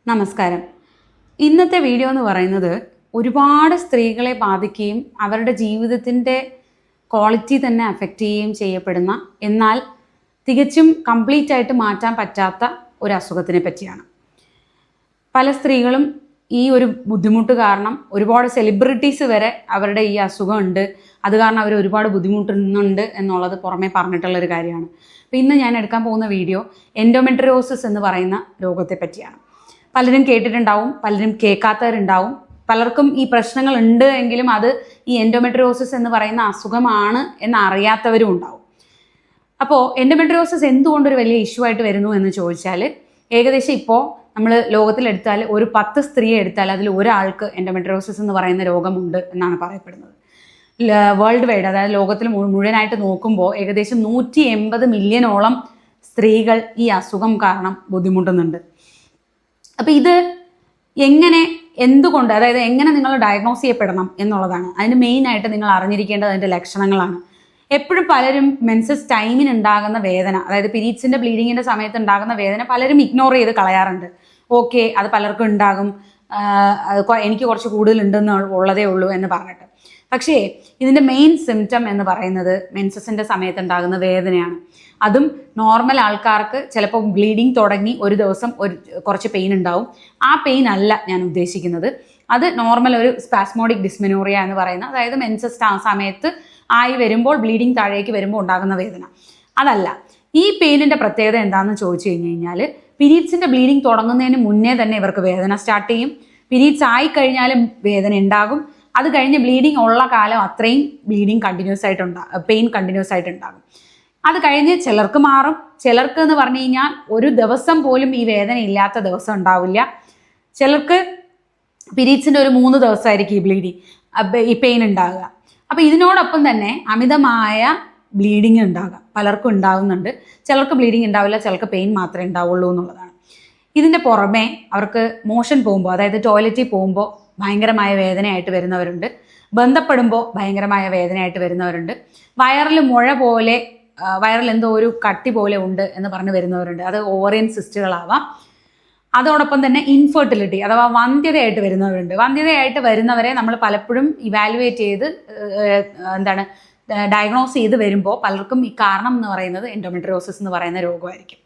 നമസ്കാരം. ഇന്നത്തെ വീഡിയോ എന്ന് പറയുന്നത് ഒരുപാട് സ്ത്രീകളെ ബാധിക്കുകയും അവരുടെ ജീവിതത്തിൻ്റെ ക്വാളിറ്റി തന്നെ അഫക്റ്റ് ചെയ്യുകയും ചെയ്യപ്പെടുന്ന, എന്നാൽ തികച്ചും കംപ്ലീറ്റ് ആയിട്ട് മാറ്റാൻ പറ്റാത്ത ഒരു അസുഖത്തിനെ പറ്റിയാണ്. പല സ്ത്രീകളും ഈ ഒരു ബുദ്ധിമുട്ട് കാരണം, ഒരുപാട് സെലിബ്രിറ്റീസ് വരെ അവരുടെ ഈ അസുഖം ഉണ്ട്, അത് കാരണം അവർ ഒരുപാട് ബുദ്ധിമുട്ടുന്നുണ്ട് എന്നുള്ളത് പുറമേ പറഞ്ഞിട്ടുള്ളൊരു കാര്യമാണ്. അപ്പോൾ ഇന്ന് ഞാൻ എടുക്കാൻ പോകുന്ന വീഡിയോ എൻഡോമെട്രിയോസിസ് എന്ന് പറയുന്ന രോഗത്തെ പറ്റിയാണ്. പലരും കേട്ടിട്ടുണ്ടാവും, പലരും കേൾക്കാത്തവരുണ്ടാവും, പലർക്കും ഈ പ്രശ്നങ്ങൾ ഉണ്ട് എങ്കിലും അത് ഈ എൻഡോമെട്രിയോസിസ് എന്ന് പറയുന്ന അസുഖമാണ് എന്നറിയാത്തവരും ഉണ്ടാവും. അപ്പോൾ എൻഡോമെട്രിയോസിസ് എന്തുകൊണ്ടൊരു വലിയ ഇഷ്യൂ ആയിട്ട് വരുന്നു എന്ന് ചോദിച്ചാൽ, ഏകദേശം ഇപ്പോൾ നമ്മൾ ലോകത്തിലെടുത്താൽ ഒരു 10 സ്ത്രീയെ എടുത്താൽ അതിൽ ഒരാൾക്ക് എൻഡോമെട്രിയോസിസ് എന്ന് പറയുന്ന രോഗമുണ്ട് എന്നാണ് പറയപ്പെടുന്നത്. വേൾഡ് വൈഡ്, അതായത് ലോകത്തിൽ മുഴുവനായിട്ട് നോക്കുമ്പോൾ ഏകദേശം 180 മില്യണോളം സ്ത്രീകൾ ഈ അസുഖം കാരണം ബുദ്ധിമുട്ടുന്നുണ്ട്. അപ്പോൾ ഇത് എന്തുകൊണ്ട്, അതായത് എങ്ങനെ നിങ്ങൾ ഡയഗ്നോസ് ചെയ്യപ്പെടണം എന്നുള്ളതാണ്. അതിന് മെയിനായിട്ട് നിങ്ങൾ അറിഞ്ഞിരിക്കേണ്ടത് അതിൻ്റെ ലക്ഷണങ്ങളാണ്. എപ്പോഴും പലരും മെൻസസ് ടൈമിന് ഉണ്ടാകുന്ന വേദന, അതായത് പീരീഡ്സിൻ്റെ ബ്ലീഡിങ്ങിൻ്റെ സമയത്ത് ഉണ്ടാകുന്ന വേദന പലരും ഇഗ്നോർ ചെയ്ത് കളയാറുണ്ട്. ഓക്കെ, അത് പലർക്കും ഉണ്ടാകും, എനിക്ക് കുറച്ച് കൂടുതലുണ്ടെന്ന് ഉള്ളതേ ഉള്ളൂ എന്ന് പറഞ്ഞിട്ട്. പക്ഷേ ഇതിൻ്റെ മെയിൻ സിംറ്റം എന്ന് പറയുന്നത് മെൻസസിൻ്റെ സമയത്ത് ഉണ്ടാകുന്ന വേദനയാണ്. അതും നോർമൽ ആൾക്കാർക്ക് ചിലപ്പോൾ ബ്ലീഡിങ് തുടങ്ങി ഒരു ദിവസം കുറച്ച് പെയിൻ ഉണ്ടാവും. ആ പെയിൻ അല്ല ഞാൻ ഉദ്ദേശിക്കുന്നത്. അത് നോർമൽ ഒരു സ്പാസ്മോഡിക് ഡിസ്മെനോറിയ എന്ന് പറയുന്ന, അതായത് മെൻസസ് സമയത്ത് ആയി വരുമ്പോൾ ബ്ലീഡിങ് താഴേക്ക് വരുമ്പോൾ ഉണ്ടാകുന്ന വേദന അതല്ല. ഈ പെയിനിൻ്റെ പ്രത്യേകത എന്താണെന്ന് ചോദിച്ചു കഴിഞ്ഞാൽ, പീരീഡ്സിൻ്റെ ബ്ലീഡിങ് തുടങ്ങുന്നതിന് മുന്നേ തന്നെ ഇവർക്ക് വേദന സ്റ്റാർട്ട് ചെയ്യും. പീരീഡ്സ് ആയി കഴിഞ്ഞാലും വേദന ഉണ്ടാകും. അത് കഴിഞ്ഞ് ബ്ലീഡിങ് ഉള്ള കാലം അത്രയും ബ്ലീഡിങ് കണ്ടിന്യൂസ് ആയിട്ടുണ്ടാകും, പെയിൻ കണ്ടിന്യൂസ് ആയിട്ടുണ്ടാകും. അത് കഴിഞ്ഞ് ചിലർക്ക് മാറും. ചിലർക്ക് എന്ന് പറഞ്ഞു കഴിഞ്ഞാൽ ഒരു ദിവസം പോലും ഈ വേദന ഇല്ലാത്ത ദിവസം ഉണ്ടാവില്ല. ചിലർക്ക് പീരീഡ്സിൻ്റെ ഒരു 3 ദിവസമായിരിക്കും ഈ പെയിൻ ഉണ്ടാകുക. അപ്പോൾ ഇതിനോടൊപ്പം തന്നെ അമിതമായ ബ്ലീഡിങ് ഉണ്ടാകുക പലർക്കും ഉണ്ടാകുന്നുണ്ട്. ചിലർക്ക് ബ്ലീഡിങ് ഉണ്ടാവില്ല, ചിലർക്ക് പെയിൻ മാത്രമേ ഉണ്ടാവുള്ളൂ എന്നുള്ളതാണ്. ഇതിൻ്റെ പുറമെ അവർക്ക് മോഷൻ പോകുമ്പോൾ, അതായത് ടോയ്ലറ്റിൽ പോകുമ്പോൾ ഭയങ്കരമായ വേദനയായിട്ട് വരുന്നവരുണ്ട്. ബന്ധപ്പെടുമ്പോൾ ഭയങ്കരമായ വേദനയായിട്ട് വരുന്നവരുണ്ട്. വയറിൽ മുഴ പോലെ, വയറിൽ എന്തോ ഒരു കട്ടി പോലെ ഉണ്ട് എന്ന് പറഞ്ഞ് വരുന്നവരുണ്ട്. അത് ഓവറിയൻ സിസ്റ്റുകളാവാം. അതോടൊപ്പം തന്നെ ഇൻഫെർട്ടിലിറ്റി അഥവാ വന്ധ്യതയായിട്ട് വരുന്നവരുണ്ട്. വന്ധ്യതയായിട്ട് വരുന്നവരെ നമ്മൾ പലപ്പോഴും ഇവാലുവേറ്റ് ചെയ്ത് ഡയഗ്നോസ് ചെയ്ത് വരുമ്പോൾ പലർക്കും ഈ കാരണം എന്ന് പറയുന്നത് എൻഡോമെട്രിയോസിസ് എന്ന് പറയുന്ന രോഗമായിരിക്കും.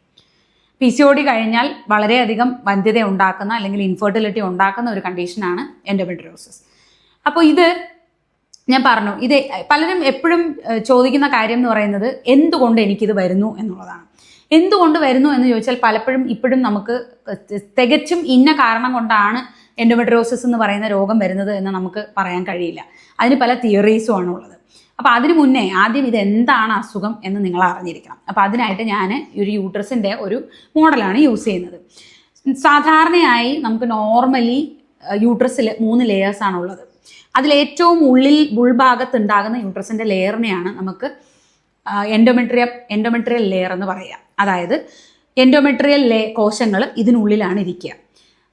PCOD കഴിഞ്ഞാൽ വളരെയധികം വന്ധ്യത ഉണ്ടാക്കുന്ന അല്ലെങ്കിൽ ഇൻഫെർട്ടിലിറ്റി ഉണ്ടാക്കുന്ന ഒരു കണ്ടീഷനാണ് എൻഡോമെട്രിയോസിസ്. അപ്പോൾ ഇത് ഞാൻ പറഞ്ഞു, ഇത് പലരും എപ്പോഴും ചോദിക്കുന്ന കാര്യം എന്ന് പറയുന്നത് എന്തുകൊണ്ട് എനിക്കിത് വരുന്നു എന്നുള്ളതാണ്. എന്തുകൊണ്ട് വരുന്നു എന്ന് ചോദിച്ചാൽ പലപ്പോഴും ഇപ്പോഴും നമുക്ക് തികച്ചും ഇന്ന കാരണം കൊണ്ടാണ് എൻഡോമെട്രിയോസിസ് എന്ന് പറയുന്ന രോഗം വരുന്നത് എന്ന് നമുക്ക് പറയാൻ കഴിയില്ല. അതിന് പല തിയറീസും ആണ് ഉള്ളത്. അപ്പോൾ അതിന് മുന്നേ ആദ്യം ഇത് എന്താണ് അസുഖം എന്ന് നിങ്ങൾ അറിഞ്ഞിരിക്കണം. അപ്പോൾ അതിനായിട്ട് ഞാൻ ഒരു യൂട്രസിൻ്റെ ഒരു മോഡലാണ് യൂസ് ചെയ്യുന്നത്. സാധാരണയായി നമുക്ക് നോർമലി യൂട്രസിൽ 3 ലെയേഴ്സാണുള്ളത്. അതിലേറ്റവും ഉൾഭാഗത്ത് ഉണ്ടാകുന്ന യൂട്രസിൻ്റെ ലെയറിനെയാണ് നമുക്ക് എൻഡോമെട്രിയൽ ലെയർ എന്ന് പറയുക. അതായത് എൻഡോമെട്രിയൽ കോശങ്ങൾ ഇതിനുള്ളിലാണ് ഇരിക്കുക.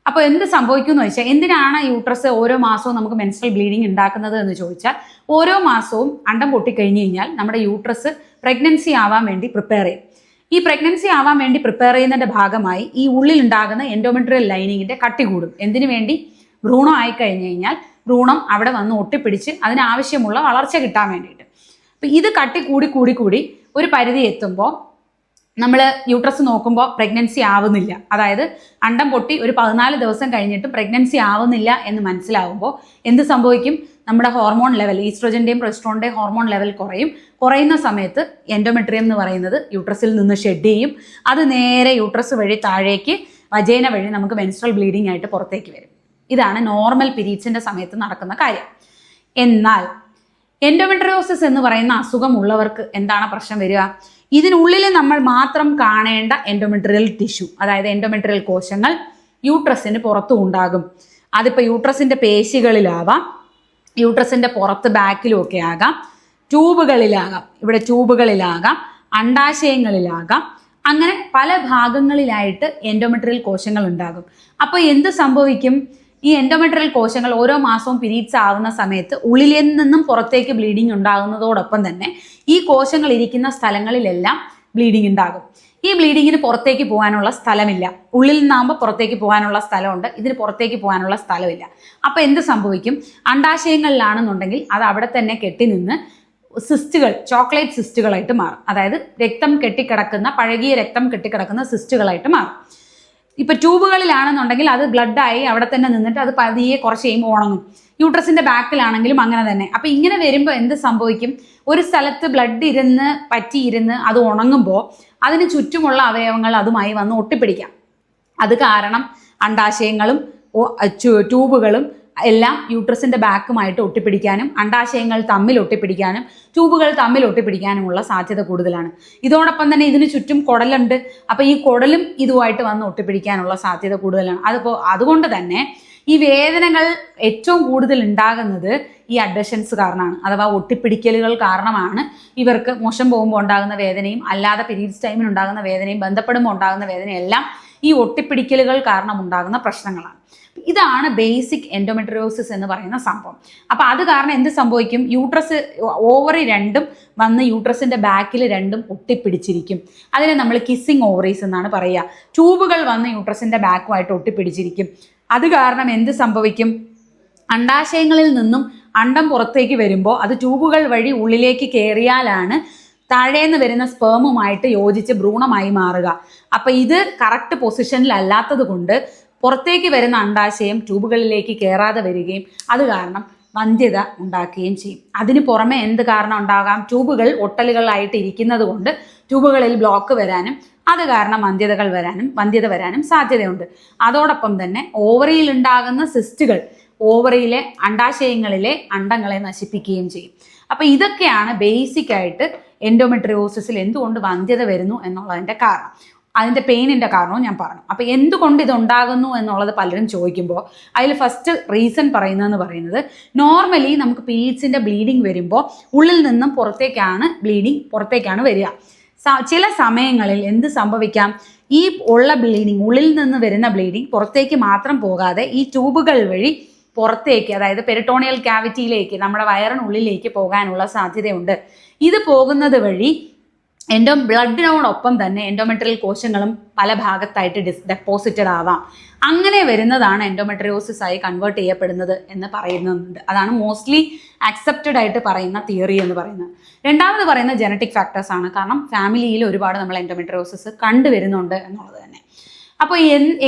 അപ്പോൾ എന്ത് സംഭവിക്കുമെന്ന് വെച്ചാൽ, എന്തിനാണ് യൂട്രസ് ഓരോ മാസവും നമുക്ക് മെൻസ്ട്രൽ ബ്ലീഡിങ് ഉണ്ടാക്കുന്നത് എന്ന് ചോദിച്ചാൽ, ഓരോ മാസവും അണ്ടം പൊട്ടിക്കഴിഞ്ഞ് കഴിഞ്ഞാൽ നമ്മുടെ യൂട്രസ് പ്രഗ്നൻസി ആവാൻ വേണ്ടി പ്രിപ്പയർ ചെയ്യും. ഈ പ്രഗ്നൻസി ആവാൻ വേണ്ടി പ്രിപ്പയർ ചെയ്യുന്നതിൻ്റെ ഭാഗമായി ഈ ഉള്ളിലുണ്ടാകുന്ന എൻഡോമെട്രിയൽ ലൈനിങ്ങിൻ്റെ കട്ടി കൂടും. എന്തിനു വേണ്ടി? ഭ്രൂണം ആയിക്കഴിഞ്ഞ് കഴിഞ്ഞാൽ ഭ്രൂണം അവിടെ വന്ന് ഒട്ടിപ്പിടിച്ച് അതിനാവശ്യമുള്ള വളർച്ച കിട്ടാൻ വേണ്ടിയിട്ട്. അപ്പം ഇത് കട്ടി കൂടി ഒരു പരിധി എത്തുമ്പോൾ നമ്മൾ യൂട്രസ് നോക്കുമ്പോൾ പ്രഗ്നൻസി ആവുന്നില്ല, അതായത് അണ്ടം പൊട്ടി ഒരു 14 ദിവസം കഴിഞ്ഞിട്ട് പ്രഗ്നൻസി ആവുന്നില്ല എന്ന് മനസ്സിലാവുമ്പോൾ എന്ത് സംഭവിക്കും? നമ്മുടെ ഹോർമോൺ ലെവൽ, ഈസ്ട്രോജൻ്റെയും പ്രൊജസ്ട്രോണിൻ്റെയും ഹോർമോൺ ലെവൽ കുറയുന്ന സമയത്ത് എൻഡോമെട്രിയം എന്ന് പറയുന്നത് യൂട്രസിൽ നിന്ന് ഷെഡ് ചെയ്യും. അത് നേരെ യൂട്രസ് വഴി താഴേക്ക് വജൈന വഴി നമുക്ക് മെൻസ്ട്രൽ ബ്ലീഡിംഗ് ആയിട്ട് പുറത്തേക്ക് വരും. ഇതാണ് നോർമൽ പീരീഡ്സിൻ്റെ സമയത്ത് നടക്കുന്ന കാര്യം. എന്നാൽ എൻഡോമെട്രിയോസിസ് എന്ന് പറയുന്ന അസുഖമുള്ളവർക്ക് എന്താണ് പ്രശ്നം വരിക? ഇതിനുള്ളിൽ നമ്മൾ മാത്രം കാണേണ്ട എൻഡോമെട്രിയൽ ടിഷ്യൂ, അതായത് എൻഡോമെട്രിയൽ കോശങ്ങൾ യൂട്രസിന് പുറത്തും ഉണ്ടാകും. അതിപ്പോൾ യൂട്രസിൻ്റെ പേശികളിലാവാം, യൂട്രസിൻ്റെ പുറത്ത് ബാക്കിലും ഒക്കെ ആകാം, ഇവിടെ ട്യൂബുകളിലാകാം, അണ്ടാശയങ്ങളിലാകാം. അങ്ങനെ പല ഭാഗങ്ങളിലായിട്ട് എൻഡോമെട്രിയൽ കോശങ്ങൾ ഉണ്ടാകും. അപ്പോൾ എന്ത് സംഭവിക്കും? ഈ എൻഡോമെട്രിയൽ കോശങ്ങൾ ഓരോ മാസവും പീരീഡ്സ് ആവുന്ന സമയത്ത് ഉള്ളിൽ നിന്നും പുറത്തേക്ക് ബ്ലീഡിങ് ഉണ്ടാകുന്നതോടൊപ്പം തന്നെ ഈ കോശങ്ങൾ ഇരിക്കുന്ന സ്ഥലങ്ങളിലെല്ലാം ബ്ലീഡിങ് ഉണ്ടാകും. ഈ ബ്ലീഡിങ്ങിന് പുറത്തേക്ക് പോകാനുള്ള സ്ഥലമില്ല. ഉള്ളിൽ നിന്നാകുമ്പോൾ പുറത്തേക്ക് പോകാനുള്ള സ്ഥലമുണ്ട്, ഇതിന് പുറത്തേക്ക് പോകാനുള്ള സ്ഥലമില്ല. അപ്പോൾ എന്ത് സംഭവിക്കും? അണ്ടാശയങ്ങളിലാണെന്നുണ്ടെങ്കിൽ അത് അവിടെ തന്നെ കെട്ടി നിന്ന് സിസ്റ്റുകൾ, ചോക്ലേറ്റ് സിസ്റ്റുകളായിട്ട് മാറും. അതായത് രക്തം കെട്ടിക്കിടക്കുന്ന, പഴകിയ രക്തം കെട്ടിക്കിടക്കുന്ന സിസ്റ്റുകളായിട്ട് മാറും. ഇപ്പം ട്യൂബുകളിലാണെന്നുണ്ടെങ്കിൽ അത് ബ്ലഡായി അവിടെ തന്നെ നിന്നിട്ട് അത് പതിയെ കുറച്ച് കഴിയുമ്പോൾ ഉണങ്ങും. യൂട്രസിന്റെ ബാക്കിലാണെങ്കിലും അങ്ങനെ തന്നെ. അപ്പം ഇങ്ങനെ വരുമ്പോൾ എന്ത് സംഭവിക്കും? ഒരു സ്ഥലത്ത് ബ്ലഡ് ഇരുന്ന് പറ്റിയിരുന്ന് അത് ഉണങ്ങുമ്പോൾ അതിന് ചുറ്റുമുള്ള അവയവങ്ങൾ അതുമായി വന്ന് ഒട്ടിപ്പിടിക്കാം. അത് കാരണം അണ്ടാശയങ്ങളും ട്യൂബുകളും എല്ലാം യൂട്രസിന്റെ ബാക്കുമായിട്ട് ഒട്ടിപ്പിടിക്കാനും അണ്ടാശയങ്ങൾ തമ്മിൽ ഒട്ടിപ്പിടിക്കാനും ട്യൂബുകൾ തമ്മിൽ ഒട്ടിപ്പിടിക്കാനുമുള്ള സാധ്യത കൂടുതലാണ്. ഇതോടൊപ്പം തന്നെ ഇതിന് ചുറ്റും കുടലുണ്ട്. അപ്പോൾ ഈ കുടലും ഇതുമായിട്ട് വന്ന് ഒട്ടിപ്പിടിക്കാനുള്ള സാധ്യത കൂടുതലാണ്. അതുകൊണ്ട് തന്നെ ഈ വേദനകൾ ഏറ്റവും കൂടുതൽ ഉണ്ടാകുന്നത് ഈ അഡ്ഹഷൻസ് കാരണമാണ്, അഥവാ ഒട്ടിപ്പിടിക്കലുകൾ കാരണമാണ്. ഇവർക്ക് മോശം പോകുമ്പോൾ ഉണ്ടാകുന്ന വേദനയും അല്ലാതെ പീരീഡ്സ് ടൈമിൽ ഉണ്ടാകുന്ന വേദനയും ബന്ധപ്പെടുമ്പോൾ ഉണ്ടാകുന്ന വേദനയും എല്ലാം ഈ ഒട്ടിപ്പിടിക്കലുകൾ കാരണം ഉണ്ടാകുന്ന പ്രശ്നങ്ങളാണ്. ഇതാണ് ബേസിക് എൻഡോമെട്രിയോസിസ് എന്ന് പറയുന്ന സംഭവം. അപ്പോൾ അത് കാരണം എന്ത് സംഭവിക്കും? യൂട്രസ്, ഓവറി രണ്ടും വന്ന് യൂട്രസിന്റെ ബാക്കിൽ രണ്ടും ഒട്ടിപ്പിടിച്ചിരിക്കും. അതിനെ നമ്മൾ കിസ്സിങ് ഓവറീസ് എന്നാണ് പറയുക. ട്യൂബുകൾ വന്ന് യൂട്രസിന്റെ ബാക്കുമായിട്ട് ഒട്ടിപ്പിടിച്ചിരിക്കും. അത് കാരണം എന്ത് സംഭവിക്കും? അണ്ടാശയങ്ങളിൽ നിന്നും അണ്ടം പുറത്തേക്ക് വരുമ്പോൾ അത് ട്യൂബുകൾ വഴി ഉള്ളിലേക്ക് കയറിയാലാണ് താഴേന്ന് വരുന്ന സ്പേമുമായിട്ട് യോജിച്ച് ഭ്രൂണമായി മാറുക. അപ്പം ഇത് കറക്റ്റ് പൊസിഷനിലല്ലാത്തത് കൊണ്ട് പുറത്തേക്ക് വരുന്ന അണ്ടാശയം ട്യൂബുകളിലേക്ക് കയറാതെ വരികയും അത് കാരണം വന്ധ്യത ഉണ്ടാക്കുകയും ചെയ്യും. അതിന് പുറമെ എന്ത് കാരണം ഉണ്ടാകാം? ട്യൂബുകൾ ഒട്ടലുകളായിട്ട് ഇരിക്കുന്നത് കൊണ്ട് ട്യൂബുകളിൽ ബ്ലോക്ക് വരാനും അത് കാരണം വന്ധ്യത വരാനും സാധ്യതയുണ്ട്. അതോടൊപ്പം തന്നെ ഓവറിയിൽ ഉണ്ടാകുന്ന സിസ്റ്റുകൾ ഓവറിയിലെ അണ്ടാശയങ്ങളിലെ അണ്ടങ്ങളെ നശിപ്പിക്കുകയും ചെയ്യും. അപ്പം ഇതൊക്കെയാണ് ബേസിക് ആയിട്ട് എൻഡോമെട്രിയോസിസിൽ എന്തുകൊണ്ട് വന്ധ്യത വരുന്നു എന്നുള്ളതിൻ്റെ കാരണം. അതിൻ്റെ പെയിനിൻ്റെ കാരണവും ഞാൻ പറഞ്ഞു. അപ്പോൾ എന്തുകൊണ്ട് ഇതുണ്ടാകുന്നു എന്നുള്ളത് പലരും ചോദിക്കുമ്പോൾ അതിൽ ഫസ്റ്റ് റീസൺ പറയുന്നത് നോർമലി നമുക്ക് പീരീഡ്സിൻ്റെ ബ്ലീഡിങ് വരുമ്പോൾ ഉള്ളിൽ നിന്നും പുറത്തേക്കാണ് വരിക. ചില സമയങ്ങളിൽ എന്ത് സംഭവിക്കാം? ഈ ഉള്ള ബ്ലീഡിങ്, ഉള്ളിൽ നിന്ന് വരുന്ന ബ്ലീഡിങ് പുറത്തേക്ക് മാത്രം പോകാതെ ഈ ട്യൂബുകൾ വഴി പുറത്തേക്ക്, അതായത് പെരിട്ടോണിയൽ ക്യാവിറ്റിയിലേക്ക്, നമ്മുടെ വയറിനുള്ളിലേക്ക് പോകാനുള്ള സാധ്യതയുണ്ട്. ഇത് പോകുന്നത് വഴി ബ്ലഡിനോടൊപ്പം തന്നെ എൻഡോമെട്രിയൽ കോശങ്ങളും പല ഭാഗത്തായിട്ട് ഡെപ്പോസിറ്റഡ് ആവാം. അങ്ങനെ വരുന്നതാണ് എൻഡോമെട്രിയോസിസ് ആയി കൺവേർട്ട് ചെയ്യപ്പെടുന്നത് എന്ന് പറയുന്നുണ്ട്. അതാണ് മോസ്റ്റ്ലി അക്സെപ്റ്റഡ് ആയിട്ട് പറയുന്ന തിയറി എന്ന് പറയുന്നത്. രണ്ടാമത് പറയുന്ന ജനറ്റിക് ഫാക്ടേഴ്സ് ആണ്. കാരണം ഫാമിലിയിൽ ഒരുപാട് നമ്മൾ എൻഡോമെട്രിയോസിസ് കണ്ടുവരുന്നുണ്ട് എന്നുള്ളത് തന്നെ. അപ്പോൾ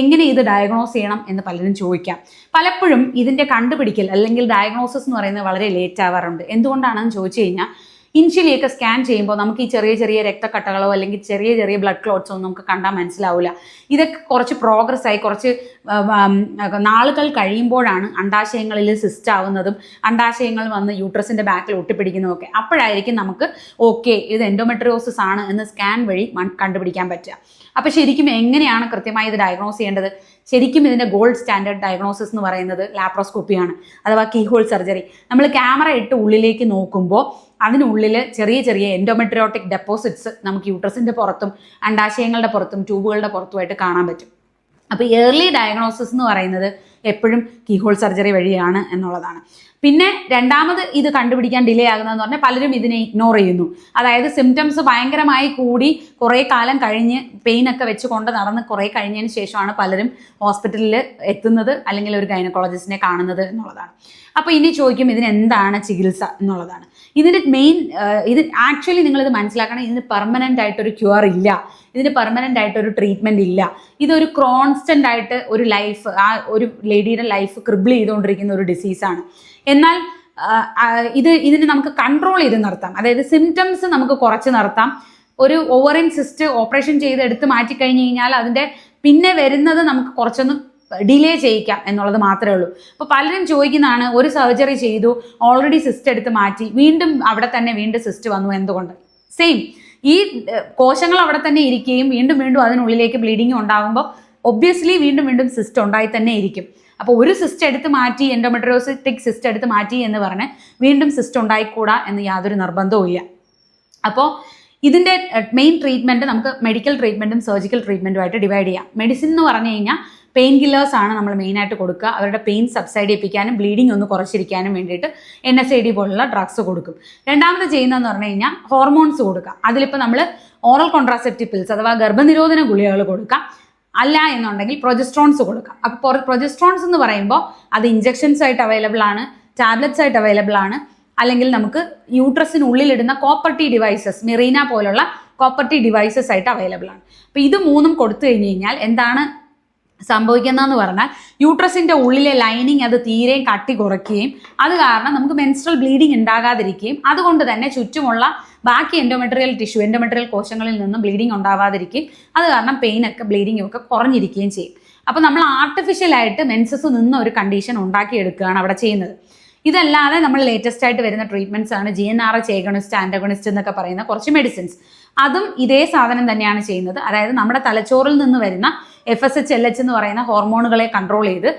എങ്ങനെ ഇത് ഡയഗ്നോസ് ചെയ്യണം എന്ന് പലരും ചോദിക്കാം. പലപ്പോഴും ഇതിൻ്റെ കണ്ടുപിടിക്കൽ അല്ലെങ്കിൽ ഡയഗ്നോസിസ് എന്ന് പറയുന്നത് വളരെ ലേറ്റ് ആവാറുണ്ട്. എന്തുകൊണ്ടാണെന്ന് ചോദിച്ചു കഴിഞ്ഞാൽ ഇനിഷ്യലിയൊക്കെ സ്കാൻ ചെയ്യുമ്പോൾ നമുക്ക് ഈ ചെറിയ ചെറിയ രക്തക്കട്ടകളോ അല്ലെങ്കിൽ ചെറിയ ചെറിയ ബ്ലഡ് ക്ലോട്ട്സോ ഒന്നും നമുക്ക് കണ്ടാൽ മനസ്സിലാവില്ല. ഇതൊക്കെ കുറച്ച് പ്രോഗ്രസ് ആയി കുറച്ച് നാളുകൾ കഴിയുമ്പോഴാണ് അണ്ടാശയങ്ങളിൽ സിസ്റ്റ് ആവുന്നതും അണ്ടാശയങ്ങൾ വന്ന് യൂട്രസിൻ്റെ ബാക്കിൽ ഒട്ടിപ്പിടിക്കുന്നതൊക്കെ. അപ്പോഴായിരിക്കും നമുക്ക് ഓക്കെ ഇത് എൻഡോമെട്രിയോസിസ് ആണ് എന്ന് സ്കാൻ വഴി കണ്ടുപിടിക്കാൻ പറ്റുക. അപ്പോൾ ശരിക്കും എങ്ങനെയാണ് കൃത്യമായി ഇത് ഡയഗ്നോസ് ചെയ്യേണ്ടത്? ശരിക്കും ഇതിൻ്റെ ഗോൾഡ് സ്റ്റാൻഡേർഡ് ഡയഗ്നോസിസ് എന്ന് പറയുന്നത് ലാപ്രോസ്കോപ്പിയാണ്, അഥവാ കീഹോൾ സർജറി. നമ്മൾ ക്യാമറ ഇട്ട് ഉള്ളിലേക്ക് നോക്കുമ്പോൾ അതിനുള്ളിൽ ചെറിയ ചെറിയ എൻഡോമെട്രിയോട്ടിക് ഡെപ്പോസിറ്റ്സ് നമുക്ക് യൂട്രസിൻ്റെ പുറത്തും അണ്ടാശയങ്ങളുടെ പുറത്തും ട്യൂബുകളുടെ പുറത്തുമായിട്ട് കാണാൻ പറ്റും. അപ്പോൾ ഏർലി ഡയഗ്നോസിസ് എന്ന് പറയുന്നത് എപ്പോഴും കീഹോൾ സർജറി വഴിയാണ് എന്നുള്ളതാണ്. പിന്നെ രണ്ടാമത് ഇത് കണ്ടുപിടിക്കാൻ ഡിലേ ആകുന്നതെന്ന് പറഞ്ഞാൽ പലരും ഇതിനെ ഇഗ്നോർ ചെയ്യുന്നു. അതായത് സിംറ്റംസ് ഭയങ്കരമായി കൂടി കുറേ കാലം കഴിഞ്ഞ് പെയിനൊക്കെ വെച്ച് കൊണ്ട് നടന്ന് കുറേ കഴിഞ്ഞതിന് ശേഷമാണ് പലരും ഹോസ്പിറ്റലിൽ എത്തുന്നത് അല്ലെങ്കിൽ ഒരു ഗൈനക്കോളജിസ്റ്റിനെ കാണുന്നത് എന്നുള്ളതാണ്. അപ്പോൾ ഇനി ചോദിക്കും ഇതിന് എന്താണ് ചികിത്സ എന്നുള്ളതാണ്. ഇതിൻ്റെ ഇത് ആക്ച്വലി നിങ്ങളിത് മനസ്സിലാക്കണം, ഇതിന് പെർമനൻ്റ് ആയിട്ടൊരു ക്യൂർ ഇല്ല, ഇതിന് പെർമനൻ്റ് ആയിട്ടൊരു ട്രീറ്റ്മെൻറ്റ് ഇല്ല. ഇതൊരു കോൺസ്റ്റൻ്റ് ആയിട്ട് ഒരു ലൈഫ്, ആ ഒരു ലേഡിയുടെ ലൈഫ് ക്രിബിൾ ചെയ്തുകൊണ്ടിരിക്കുന്ന ഒരു ഡിസീസാണ്. എന്നാൽ ഇതിന് നമുക്ക് കൺട്രോൾ ചെയ്ത് നിർത്താം. അതായത് സിംറ്റംസ് നമുക്ക് കുറച്ച് നിർത്താം. ഒരു ഓവറിൻ സിസ്റ്റ് ഓപ്പറേഷൻ ചെയ്ത് എടുത്ത് മാറ്റിക്കഴിഞ്ഞ് കഴിഞ്ഞാൽ അതിൻ്റെ പിന്നെ വരുന്നത് നമുക്ക് കുറച്ചൊന്ന് ഡിലേ ചെയ്യിക്കാം എന്നുള്ളത് മാത്രമേ ഉള്ളൂ. അപ്പോൾ പലരും ചോദിക്കുന്നതാണ്, ഒരു സർജറി ചെയ്തു, ഓൾറെഡി സിസ്റ്റ് എടുത്ത് മാറ്റി, വീണ്ടും അവിടെ തന്നെ സിസ്റ്റ് വന്നു, എന്തുകൊണ്ട്? സെയിം, ഈ കോശങ്ങൾ അവിടെ തന്നെ ഇരിക്കുകയും വീണ്ടും അതിനുള്ളിലേക്ക് ബ്ലീഡിങ് ഉണ്ടാകുമ്പോൾ ഒബ്വിയസ്ലി വീണ്ടും സിസ്റ്റ് ഉണ്ടായി തന്നെ ഇരിക്കും. അപ്പോൾ ഒരു സിസ്റ്റ് എടുത്ത് മാറ്റി, എൻഡോമെട്രിയോസിറ്റിക് സിസ്റ്റ് എടുത്ത് മാറ്റി എന്ന് പറഞ്ഞ് വീണ്ടും സിസ്റ്റ് ഉണ്ടായിക്കൂടാ എന്ന് യാതൊരു നിർബന്ധവും ഇല്ല. അപ്പോൾ ഇതിൻ്റെ മെയിൻ ട്രീറ്റ്മെൻറ്റ് നമുക്ക് മെഡിക്കൽ ട്രീറ്റ്മെൻറ്റും സർജിക്കൽ ട്രീറ്റ്മെൻറ്റുമായിട്ട് ഡിവൈഡ് ചെയ്യാം. മെഡിസിൻ എന്ന് പറഞ്ഞു കഴിഞ്ഞാൽ പെയിൻ കില്ലേഴ്സ് ആണ് നമ്മൾ മെയിനായിട്ട് കൊടുക്കുക. അവരുടെ പെയിൻ സബ്സൈഡ് ചെയ്യിപ്പിക്കാനും ബ്ലീഡിങ് ഒന്ന് കുറച്ചിരിക്കാനും വേണ്ടിയിട്ട് NSAID പോലുള്ള ഡ്രഗ്സ് കൊടുക്കും. രണ്ടാമത് ചെയ്യുന്നതെന്ന് പറഞ്ഞു കഴിഞ്ഞാൽ ഹോർമോൺസ് കൊടുക്കുക. അതിലിപ്പോൾ നമ്മൾ ഓറൽ കോൺട്രാസെപ്റ്റീവ് പിൽസ് അഥവാ ഗർഭനിരോധന ഗുളികകൾ കൊടുക്കാം. അല്ല എന്നുണ്ടെങ്കിൽ പ്രൊജസ്ട്രോൺസ് കൊടുക്കാം. അപ്പോൾ പ്രൊജസ്ട്രോൺസ് എന്ന് പറയുമ്പോൾ അത് ഇഞ്ചെക്ഷൻസ് ആയിട്ട് അവൈലബിൾ ആണ്, ടാബ്ലറ്റ്സ് ആയിട്ട് അവൈലബിൾ ആണ്, അല്ലെങ്കിൽ നമുക്ക് യൂട്രസിനുള്ളിലിടുന്ന കോപ്പർ ടി ഡിവൈസസ്, മെറീന പോലുള്ള കോപ്പർ ടി ഡിവൈസസ് ആയിട്ട് അവൈലബിൾ ആണ്. അപ്പോൾ ഇത് മൂന്നും കൊടുത്തു കഴിഞ്ഞ് കഴിഞ്ഞാൽ എന്താണ് സംഭവിക്കുന്നതെന്ന് പറഞ്ഞാൽ യൂട്രസിന്റെ ഉള്ളിലെ ലൈനിങ് അത് തീരെയും കട്ടി കുറയ്ക്കുകയും അത് കാരണം നമുക്ക് മെൻസ്ട്രൽ ബ്ലീഡിങ് ഉണ്ടാകാതിരിക്കുകയും അതുകൊണ്ട് തന്നെ ചുറ്റുമുള്ള ബാക്കി എൻഡോമെട്രിയൽ കോശങ്ങളിൽ നിന്നും ബ്ലീഡിങ് ഉണ്ടാവാതിരിക്കുകയും അത് കാരണം പെയിനൊക്കെ ബ്ലീഡിങ്ങും ഒക്കെ കുറഞ്ഞിരിക്കുകയും ചെയ്യും. അപ്പോൾ നമ്മൾ ആർട്ടിഫിഷ്യലായിട്ട് മെൻസസ് നിന്ന ഒരു കണ്ടീഷൻ ഉണ്ടാക്കിയെടുക്കുകയാണ് അവിടെ ചെയ്യുന്നത്. ഇതല്ലാതെ നമ്മൾ ലേറ്റസ്റ്റ് ആയിട്ട് വരുന്ന ട്രീറ്റ്മെന്റ്സ് ആണ് GnRH ഏഗണിസ്റ്റ്, ആന്റഗണിസ്റ്റ് എന്നൊക്കെ പറയുന്ന കുറച്ച് മെഡിസിൻസ്. അതും ഇതേ സാധനം തന്നെയാണ് ചെയ്യുന്നത്. അതായത് നമ്മുടെ തലച്ചോറിൽ നിന്ന് വരുന്ന FSH LH എന്ന് പറയുന്ന ഹോർമോണുകളെ കൺട്രോൾ ചെയ്ത്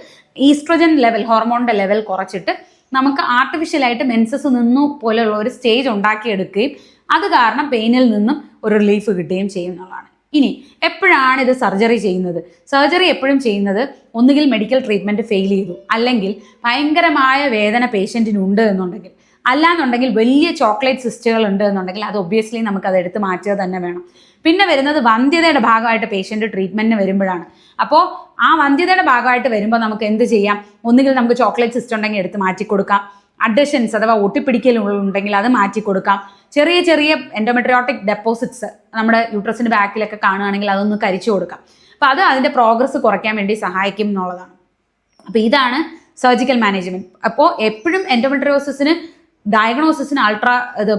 ഈസ്ട്രജൻ ലെവൽ, ഹോർമോണിന്റെ ലെവൽ കുറച്ചിട്ട് നമുക്ക് ആർട്ടിഫിഷ്യലായിട്ട് മെൻസസ് നിന്നു പോലെയുള്ള ഒരു സ്റ്റേജ് ഉണ്ടാക്കിയെടുക്കുകയും അത് കാരണം പെയിനിൽ നിന്നും ഒരു റിലീഫ് കിട്ടുകയും ചെയ്യുന്നതാണ്. ഇനി എപ്പോഴാണ് ഇത് സർജറി ചെയ്യുന്നത്? സർജറി എപ്പോഴും ചെയ്യുന്നത് ഒന്നുകിൽ മെഡിക്കൽ ട്രീറ്റ്മെന്റ് ഫെയിൽ ചെയ്തു, അല്ലെങ്കിൽ ഭയങ്കരമായ വേദന പേഷ്യൻറ്റിനുണ്ട് എന്നുണ്ടെങ്കിൽ, അല്ലാന്നുണ്ടെങ്കിൽ വലിയ ചോക്ലേറ്റ് സിസ്റ്റുകൾ ഉണ്ട് എന്നുണ്ടെങ്കിൽ അത് ഒബ്വിയസ്ലി നമുക്ക് അത് എടുത്ത് മാറ്റുക തന്നെ വേണം. പിന്നെ വരുന്നത് വന്ധ്യതയുടെ ഭാഗമായിട്ട് പേഷ്യൻ്റ് ട്രീറ്റ്മെന്റിന് വരുമ്പോഴാണ്. അപ്പോൾ ആ വന്ധ്യതയുടെ ഭാഗമായിട്ട് വരുമ്പോൾ നമുക്ക് എന്ത് ചെയ്യാം? ഒന്നുകിൽ നമുക്ക് ചോക്ലേറ്റ് സിസ്റ്റ് ഉണ്ടെങ്കിൽ എടുത്ത് മാറ്റി കൊടുക്കാം, അഡ്ഹഷൻസ് അഥവാ ഒട്ടിപ്പിടിക്കലുണ്ടെങ്കിൽ അത് മാറ്റി കൊടുക്കാം, ചെറിയ ചെറിയ എൻഡോമെട്രിയോട്ടിക് ഡെപ്പോസിറ്റ്സ് നമ്മുടെ യൂട്രസിന്റെ ബാക്കിലൊക്കെ കാണുകയാണെങ്കിൽ അതൊന്ന് കരിച്ചു കൊടുക്കാം. അപ്പോൾ അത് അതിന്റെ പ്രോഗ്രസ് കുറയ്ക്കാൻ വേണ്ടി സഹായിക്കും എന്നുള്ളതാണ്. അപ്പോൾ ഇതാണ് സർജിക്കൽ മാനേജ്മെന്റ്. അപ്പോൾ എപ്പോഴും എൻഡോമെട്രിയോസിന് ഡയഗ്നോസിസിന്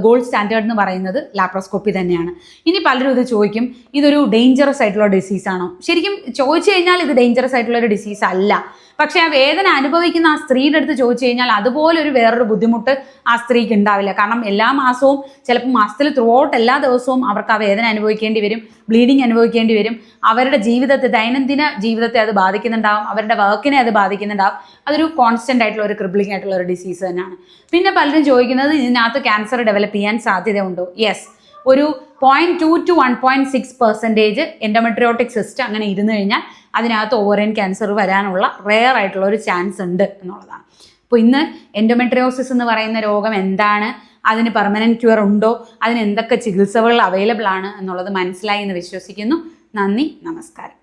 ഗോൾഡ് സ്റ്റാൻഡേർഡ് എന്ന് പറയുന്നത് ലാപ്രോസ്കോപ്പി തന്നെയാണ്. ഇനി പലരും ഇത് ചോദിക്കും, ഇതൊരു ഡേഞ്ചറസ് ആയിട്ടുള്ള ഡിസീസാണോ? ശരിക്കും ചോദിച്ചു കഴിഞ്ഞാൽ ഇത് ഡേഞ്ചറസ് ആയിട്ടുള്ള ഒരു ഡിസീസ് അല്ല. പക്ഷെ ആ വേദന അനുഭവിക്കുന്ന ആ സ്ത്രീയുടെ അടുത്ത് ചോദിച്ചു കഴിഞ്ഞാൽ അതുപോലെ ഒരു വേറൊരു ബുദ്ധിമുട്ട് ആ സ്ത്രീക്ക് ഉണ്ടാവില്ല. കാരണം എല്ലാ മാസവും, ചിലപ്പോൾ മാസത്തിൽ ത്രൂ ഔട്ട് എല്ലാ ദിവസവും അവർക്ക് ആ വേദന അനുഭവിക്കേണ്ടി വരും, ബ്ലീഡിങ് അനുഭവിക്കേണ്ടി വരും. അവരുടെ ജീവിതത്തെ, ദൈനംദിന ജീവിതത്തെ അത് ബാധിക്കുന്നുണ്ടാവും, അവരുടെ വർക്കിനെ അത് ബാധിക്കുന്നുണ്ടാവും. അതൊരു കോൺസ്റ്റന്റ് ആയിട്ടുള്ള ഒരു ക്രിബ്ലിംഗ് ആയിട്ടുള്ള ഒരു ഡിസീസ് തന്നെയാണ്. പിന്നെ പലരും ചോദിക്കുന്നത് ഇതിനകത്ത് ക്യാൻസർ ഡെവലപ്പ് ചെയ്യാൻ സാധ്യതയുണ്ടോ? യെസ്, ഒരു 0.2 to 1.6% എൻഡോമെട്രിയോട്ടിക് സിസ്റ്റ് അങ്ങനെ ഇരുന്ന് കഴിഞ്ഞാൽ അതിനകത്ത് ഓവറിയൻ ക്യാൻസർ വരാനുള്ള റെയർ ആയിട്ടുള്ള ഒരു ചാൻസ് ഉണ്ട് എന്നുള്ളതാണ്. അപ്പോൾ ഇന്ന് എൻഡോമെട്രിയോസിസ് എന്ന് പറയുന്ന രോഗം എന്താണ്, അതിന് പെർമനന്റ് ക്യൂർ ഉണ്ടോ, അതിന് എന്തൊക്കെ ചികിത്സകൾ അവൈലബിൾ ആണ് എന്നുള്ളത് മനസ്സിലായി എന്ന് വിശ്വസിക്കുന്നു. നന്ദി, നമസ്കാരം.